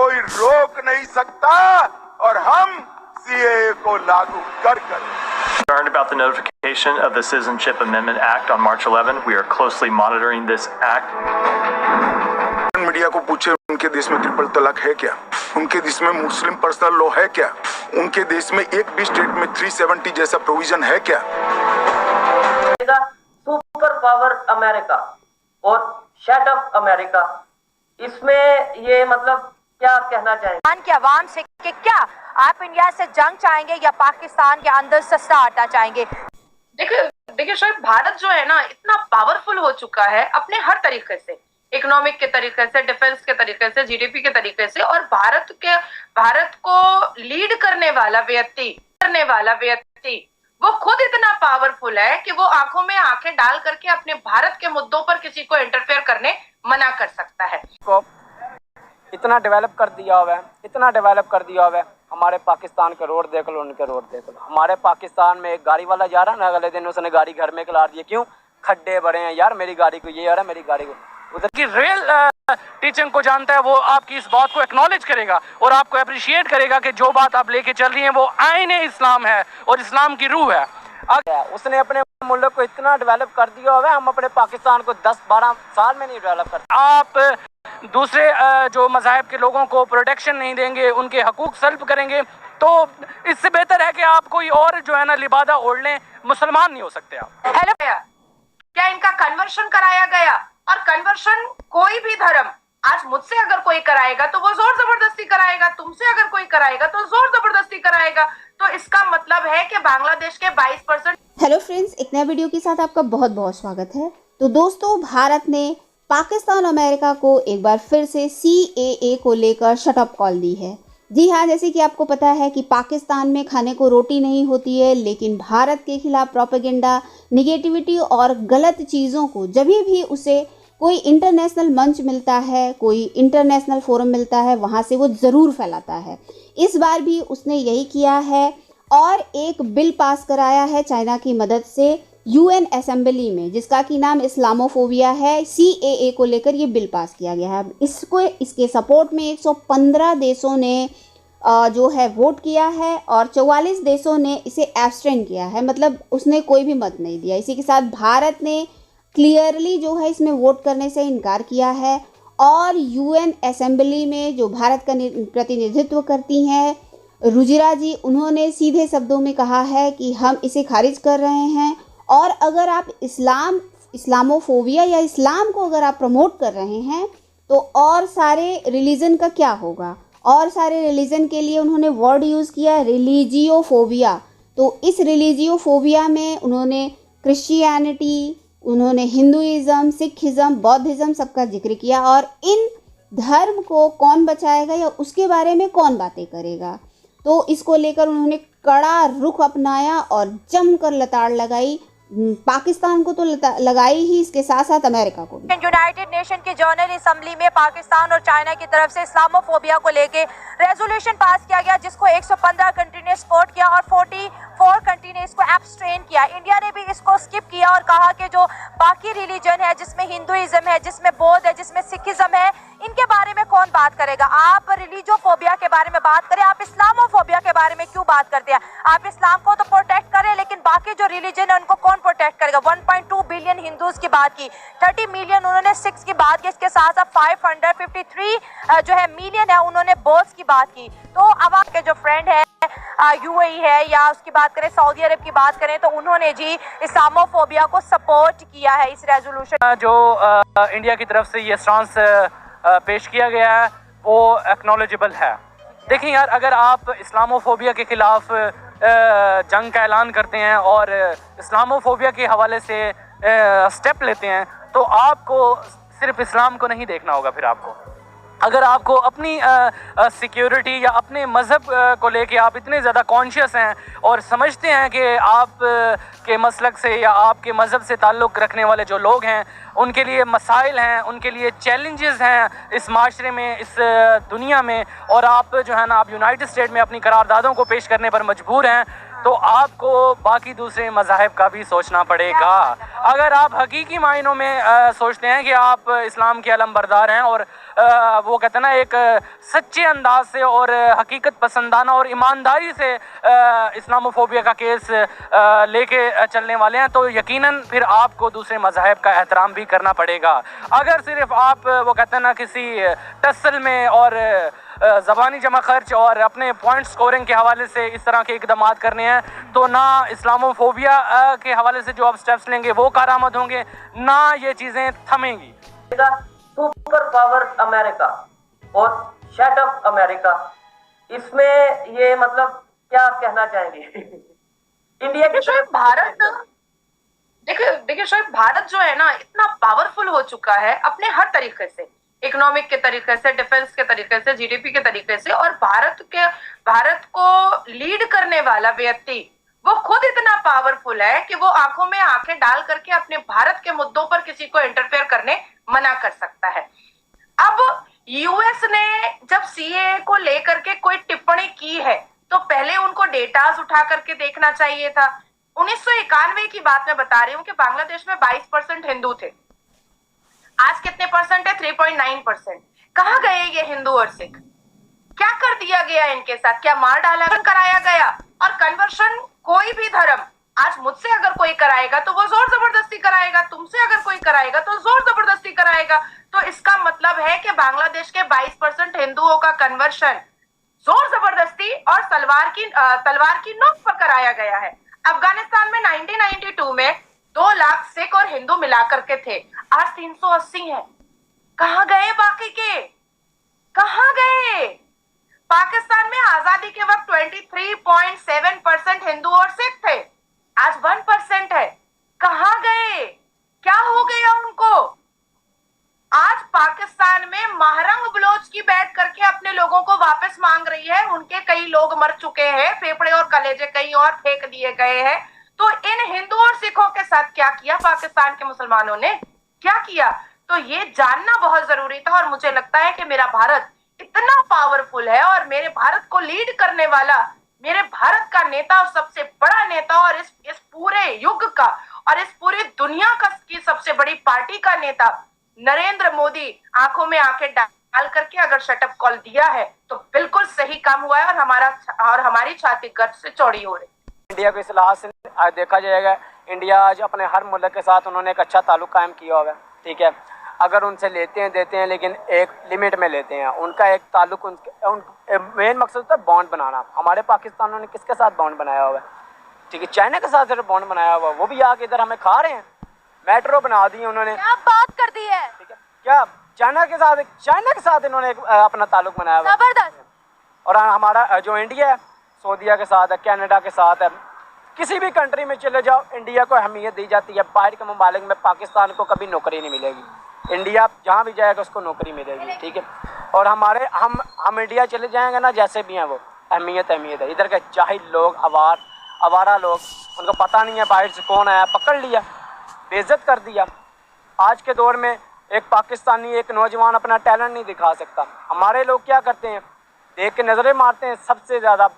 कोई रोक नहीं सकता और हम सीएए को लागू कर Concerned about the notification of the Citizenship Amendment Act on March 11. We are closely monitoring this act. Media को पूछे उनके देश में ट्रिपल तलाक है क्या, उनके देश में मुस्लिम पर्सनल लॉ है क्या, उनके देश में एक भी स्टेट में 370 जैसा प्रोविजन है क्या। सुपर पावर अमेरिका और शट अप अमेरिका, इसमें ये मतलब क्या कहना चाहेंगे के अवाम से कि क्या आप इंडिया से जंग चाहेंगे या पाकिस्तान के अंदर सस्ता आटा चाहेंगे? देखिए शायद भारत जो है ना इतना पावरफुल हो चुका है अपने हर तरीके से, इकोनॉमिक के तरीके से, डिफेंस के तरीके से, जीडीपी के तरीके से, और भारत को लीड करने वाला व्यक्ति वो खुद इतना पावरफुल है कि वो आंखों में आंखें डाल करके अपने भारत के मुद्दों पर किसी को इंटरफेयर करने मना कर सकता है। इतना डेवलप कर दिया हुआ है, हमारे पाकिस्तान के रोड देख लो, उनके रोड देख लो। हमारे पाकिस्तान में एक गाड़ी वाला जा रहा है ना, अगले दिन उसने गाड़ी घर में खिला दी। क्यों? खड्डे बड़े हैं यार, मेरी गाड़ी को ये आ रहा है, मेरी गाड़ी को उधर की रियल टीचिंग को जानता है, वो आपकी इस बात को एक्नॉलेज करेगा और आपको अप्रिशिएट करेगा कि जो बात आप लेके चल रही हैं वो आईने इस्लाम है और इस्लाम की रूह है। उसने अपने मुल्क को इतना डेवलप कर दिया हुआ है, हम अपने पाकिस्तान को 10-12 साल में नहीं डेवलप करते। आप दूसरे जो मज़ाहिब के लोगों को प्रोटेक्शन नहीं देंगे, उनके हकूक सल्ब करेंगे, तो इससे बेहतर है कि आप कोई और जो है ना लिबादा ओढ़ लें, मुसलमान नहीं हो सकते आप। हेलो, क्या इनका कन्वर्शन कराया गया? और कन्वर्शन कोई भी धर्म आज मुझसे अगर कोई कराएगा तो वो जोर जबरदस्ती कराएगा, तुमसे अगर कोई कराएगा तो जोर जबरदस्ती कराएगा। तो इसका मतलब है कि बांग्लादेश के 22%। हेलो फ्रेंड्स, एक नया वीडियो के साथ आपका बहुत बहुत स्वागत है। तो दोस्तों, भारत ने पाकिस्तान और अमेरिका को एक बार फिर से सीएए को लेकर शट अप कॉल दी है। जी हाँ, जैसे कि आपको पता है कि पाकिस्तान में खाने को रोटी नहीं होती है, लेकिन भारत के खिलाफ प्रोपेगेंडा, निगेटिविटी और गलत चीज़ों को जब भी उसे कोई इंटरनेशनल मंच मिलता है, कोई इंटरनेशनल फोरम मिलता है, वहाँ से वो ज़रूर फैलाता है। इस बार भी उसने यही किया है और एक बिल पास कराया है चाइना की मदद से यूएन असेंबली में, जिसका कि नाम इस्लामोफोबिया है। सीएए को लेकर ये बिल पास किया गया है। इसके सपोर्ट में 115 देशों ने जो है वोट किया है और 44 देशों ने इसे एब्सटेन किया है, मतलब उसने कोई भी मत नहीं दिया। इसी के साथ भारत ने क्लियरली जो है इसमें वोट करने से इनकार किया है और यूएन असेंबली में जो भारत का प्रतिनिधित्व करती हैं रुजिरा जी, उन्होंने सीधे शब्दों में कहा है कि हम इसे खारिज कर रहे हैं। और अगर आप इस्लामोफोबिया या इस्लाम को अगर आप प्रमोट कर रहे हैं तो और सारे रिलीजन का क्या होगा। और सारे रिलीजन के लिए उन्होंने वर्ड यूज़ किया रिलीजियोफोबिया। तो इस रिलीजियोफोबिया में उन्होंने क्रिश्चियनिटी, उन्होंने हिंदुइज़्म, सिखिज़्म, बौद्धिज़्म सबका जिक्र किया और इन धर्म को कौन बचाएगा या उसके बारे में कौन बातें करेगा। तो इसको लेकर उन्होंने कड़ा रुख अपनाया और जमकर लताड़ लगाई। पाकिस्तान को तो लगाई ही, इसके साथ साथ अमेरिका को भी। यूनाइटेड नेशन के जनरल असेंबली में पाकिस्तान और चाइना की तरफ से इस्लामोफोबिया को लेके रेजोल्यूशन पास किया गया, जिसको 115 कंट्री ने सपोर्ट किया और 44 कंट्री ने इसको एब्सटेन किया। इंडिया ने भी इसको स्किप किया और कहा कि जो बाकी रिलीजन है, जिसमें हिंदुइज्म है, जिसमें बौद्ध है, जिसमें सिखिज्म है, इनके बारे में कौन बात करेगा। आप रिलीजियोफोबिया के बारे में बात करें, आप इस्लामोफोबिया के बारे में क्यों बात करते हैं। आप इस्लाम को तो प्रोटेक्ट करें, लेकिन बाकी जो रिलीजन है उनको कौन प्रोटेक्ट करेगा। 1.2 बिलियन हिंदूज की बात की, 30 मिलियन उन्होंने सिख्स की बात की, इसके साथ साथ 553 जो है मिलियन है उन्होंने बौद्ध की बात की। तो अब आपके जो फ्रेंड है यूएई है या उसकी बात करें सऊदी अरब की बात करें, तो उन्होंने जी इस्लामोफोबिया को सपोर्ट किया है इस रेजोल्यूशन। जो इंडिया की तरफ से ये स्टांस पेश किया गया है वो एक्नॉलेजेबल है। देखिए यार, अगर आप इस्लामोफोबिया के खिलाफ जंग का ऐलान करते हैं और इस्लामोफोबिया के हवाले से स्टेप लेते हैं, तो आपको सिर्फ इस्लाम को नहीं देखना होगा। फिर आपको अगर आपको अपनी सिक्योरिटी या अपने मज़हब को लेके आप इतने ज़्यादा कॉन्शियस हैं और समझते हैं कि आप के मसलक से या आपके मज़हब से ताल्लुक़ रखने वाले जो लोग हैं उनके लिए मसाइल हैं, उनके लिए चैलेंजेस हैं इस माशरे में, इस दुनिया में, और आप जो है ना आप यूनाइटेड स्टेट में अपनी करारदादों को पेश करने पर मजबूर हैं, तो आपको बाकी दूसरे मज़ाहिब का भी सोचना पड़ेगा। अगर आप हकीकी मायनों में सोचते हैं कि आप इस्लाम के अलमबरदार हैं और वो कहते हैं ना एक सच्चे अंदाज से और हकीकत पसंदाना और ईमानदारी से इस्लामोफोबिया का केस लेके चलने वाले हैं, तो यकीनन फिर आपको दूसरे मज़ाहब का एहतराम भी करना पड़ेगा। अगर सिर्फ आप वो कहते हैं ना किसी टसल में और ज़बानी जमा खर्च और अपने पॉइंट स्कोरिंग के हवाले से इस तरह के इकदाम करने हैं, तो ना इस्लामोफोबिया के हवाले से जो आप स्टेप्स लेंगे वो कारामद होंगे, ना ये चीज़ें थमेंगी। सुपर पावर अमेरिका और शट ऑफ अमेरिका, इसमें ये मतलब क्या कहना चाहेंगे? इंडिया के शोएब, भारत देखिए शोएब, भारत जो है ना इतना पावरफुल हो चुका है अपने हर तरीके से, इकोनॉमिक के तरीके से, डिफेंस के तरीके से, जीडीपी के तरीके से, और भारत को लीड करने वाला व्यक्ति वो खुद इतना पावरफुल है कि वो आंखों में आंखें डाल करके अपने भारत के मुद्दों पर किसी को इंटरफेयर करने मना कर सकता है। अब यूएस ने जब सीएए को लेकर के कोई टिप्पणी की है तो पहले उनको डेटाज उठा करके देखना चाहिए था। 1991 की बात मैं बता रही हूँ कि बांग्लादेश में 22% हिंदू थे। आज कितने परसेंट है? 3.9%। कहाँ गए ये हिंदू और सिख? क्या कर दिया गया इनके साथ? क्या मार डाला कराया गया? और कन्वर्शन कोई भी धर्म आज मुझसे अगर कोई कराएगा तो वो जोर जबरदस्ती कराएगा, तुमसे अगर कोई कराएगा तो जोर जबरदस्ती कराएगा। तो इसका मतलब है कि बांग्लादेश के 22% हिंदुओं का कन्वर्शन जोर जबरदस्ती और तलवार की नोक पर कराया गया है। अफगानिस्तान में 1992 में 2 लाख सिख और हिंदू मिलाकर के थे, आज 380 है। कहां गए बाकी के? कहां गए? पाकिस्तान में आजादी के वक्त 23.7% हिंदू और सिख थे, आज 1% है। कहां गए? क्या हो गया उनको? आज पाकिस्तान में महरंग बलोच की बैठ करके अपने लोगों को वापस मांग रही है। उनके कई लोग मर चुके हैं, फेफड़े और कलेजे कहीं और फेंक दिए गए हैं। तो इन हिंदू और सिखों के साथ क्या किया पाकिस्तान के मुसलमानों ने? क्या किया? तो ये जानना बहुत जरूरी था। और मुझे लगता है कि मेरा भारत इतना पावरफुल है और मेरे भारत को लीड करने वाला, मेरे भारत का नेता और सबसे बड़ा नेता और इस पूरे युग का और इस पूरी दुनिया की सबसे बड़ी पार्टी का नेता नरेंद्र मोदी आंखों में आंखें डाल करके अगर शटअप कॉल दिया है तो बिल्कुल सही काम हुआ है और हमारी छाती गर्व से चौड़ी हो रही। इंडिया को इस लिहाज से देखा जाएगा, इंडिया आज अपने हर मुल्क के साथ उन्होंने एक अच्छा ताल्लुक कायम किया हुआ है। ठीक है, अगर उनसे लेते हैं देते हैं, लेकिन एक लिमिट में लेते हैं। उनका एक ताल्लुक मेन मकसद होता है बॉन्ड बनाना। हमारे पाकिस्तान ने किसके साथ बॉन्ड बनाया हुआ है? ठीक है, चाइना के साथ बॉन्ड बनाया हुआ है। वो भी आके इधर हमें खा रहे हैं, मेट्रो बना दी उन्होंने, क्या बात कर दी है। ठीक है, क्या चाइना के साथ इन्होंने अपना ताल्लुक बनाया हुआ है, जबरदस्त। और हमारा जो इंडिया है सऊदीया के साथ है, कनाडा के साथ है। किसी भी कंट्री में चले जाओ इंडिया को अहमियत दी जाती है। बाहर के ममालिक में पाकिस्तान को कभी नौकरी नहीं मिलेगी, इंडिया जहाँ भी जाएगा उसको नौकरी मिलेगी। ठीक है, और हम इंडिया चले जाएंगे ना, जैसे भी हैं वो अहमियत है। इधर के जाहिल लोग, आवारा लोग, उनको पता नहीं है बाहर से कौन आया, पकड़ लिया, बेइज्जत कर दिया। आज के दौर में एक पाकिस्तानी, एक नौजवान अपना टैलेंट नहीं दिखा सकता। हमारे लोग क्या करते हैं, देख के नज़रें मारते हैं। सबसे ज़्यादा